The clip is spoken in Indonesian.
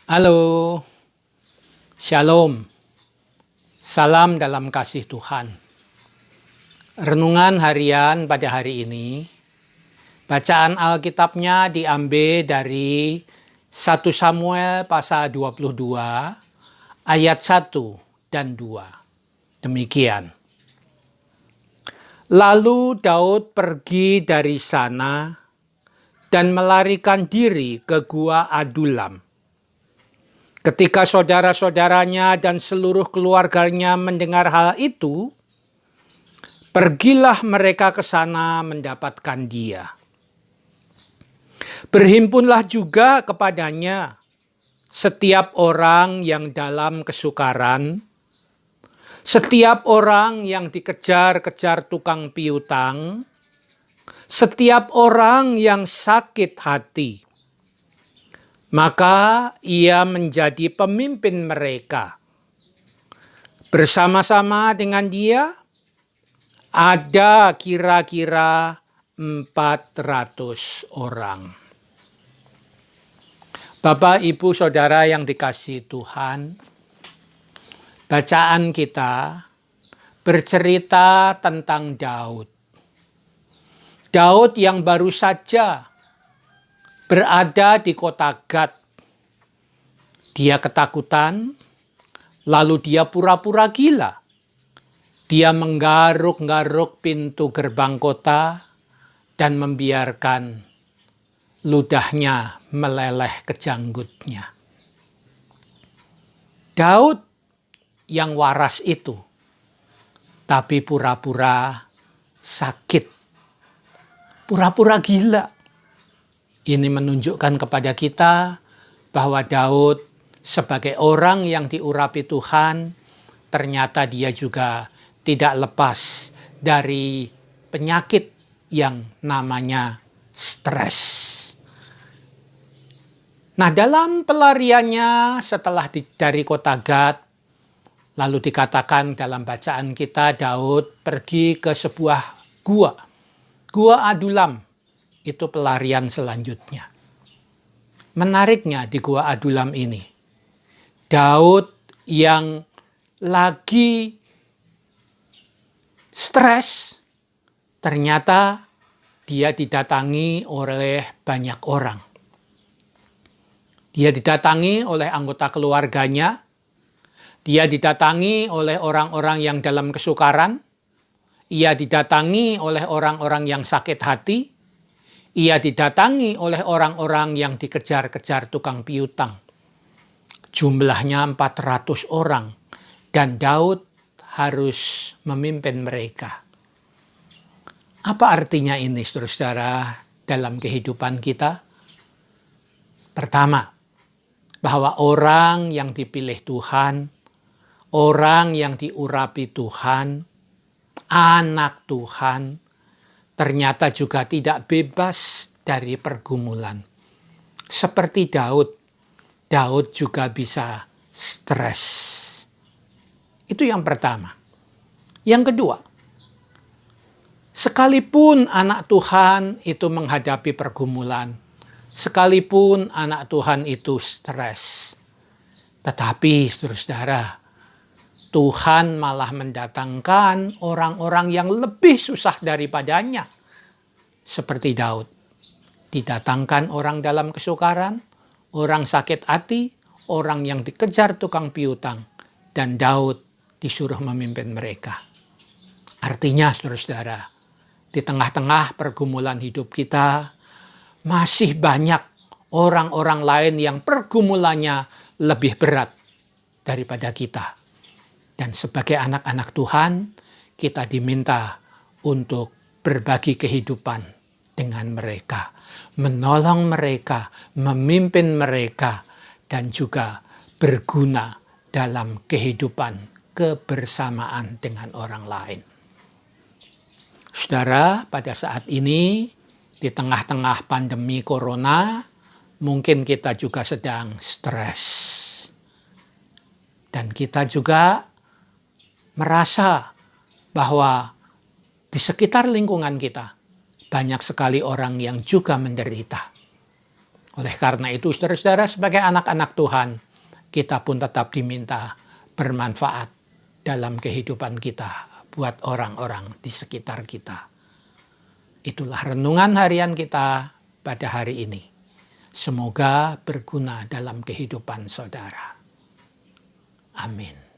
Halo, Shalom, salam dalam kasih Tuhan. Renungan harian pada hari ini, bacaan Alkitabnya diambil dari 1 Samuel pasal 22, ayat 1 dan 2. Demikian. Lalu Daud pergi dari sana dan melarikan diri ke gua Adulam. Ketika saudara-saudaranya dan seluruh keluarganya mendengar hal itu, pergilah mereka ke sana mendapatkan dia. Berhimpunlah juga kepadanya setiap orang yang dalam kesukaran, setiap orang yang dikejar-kejar tukang piutang, setiap orang yang sakit hati. Maka ia menjadi pemimpin mereka. Bersama-sama dengan dia ada kira-kira 400 orang. Bapak, Ibu, Saudara yang dikasihi Tuhan, bacaan kita bercerita tentang Daud. Daud yang baru saja berada di kota Gad. Dia ketakutan, lalu dia pura-pura gila. Dia menggaruk-garuk pintu gerbang kota dan membiarkan ludahnya meleleh ke janggutnya. Daud yang waras itu, tapi pura-pura sakit, pura-pura gila. Ini menunjukkan kepada kita bahwa Daud sebagai orang yang diurapi Tuhan, ternyata dia juga tidak lepas dari penyakit yang namanya stres. Nah, dalam pelariannya setelah dari kota Gad, lalu dikatakan dalam bacaan kita Daud pergi ke sebuah gua Adulam. Itu pelarian selanjutnya. Menariknya di gua Adulam ini, Daud yang lagi stres, ternyata dia didatangi oleh banyak orang. Dia didatangi oleh anggota keluarganya, dia didatangi oleh orang-orang yang dalam kesukaran, ia didatangi oleh orang-orang yang sakit hati, ia didatangi oleh orang-orang yang dikejar-kejar tukang piutang. Jumlahnya 400 orang. Dan Daud harus memimpin mereka. Apa artinya ini, saudara-saudara, dalam kehidupan kita? Pertama, bahwa orang yang dipilih Tuhan, orang yang diurapi Tuhan, anak Tuhan, ternyata juga tidak bebas dari pergumulan. Seperti Daud juga bisa stres. Itu yang pertama. Yang kedua, sekalipun anak Tuhan itu menghadapi pergumulan, sekalipun anak Tuhan itu stres, tetapi saudara-saudara, Tuhan malah mendatangkan orang-orang yang lebih susah daripadanya. Seperti Daud. Didatangkan orang dalam kesukaran, orang sakit hati, orang yang dikejar tukang piutang. Dan Daud disuruh memimpin mereka. Artinya saudara-saudara, di tengah-tengah pergumulan hidup kita, masih banyak orang-orang lain yang pergumulannya lebih berat daripada kita. Dan sebagai anak-anak Tuhan, kita diminta untuk berbagi kehidupan dengan mereka. Menolong mereka, memimpin mereka, dan juga berguna dalam kehidupan kebersamaan dengan orang lain. Saudara, pada saat ini, di tengah-tengah pandemi corona, mungkin kita juga sedang stres. Dan kita juga merasa bahwa di sekitar lingkungan kita banyak sekali orang yang juga menderita. Oleh karena itu, saudara-saudara, sebagai anak-anak Tuhan, kita pun tetap diminta bermanfaat dalam kehidupan kita buat orang-orang di sekitar kita. Itulah renungan harian kita pada hari ini. Semoga berguna dalam kehidupan saudara. Amin.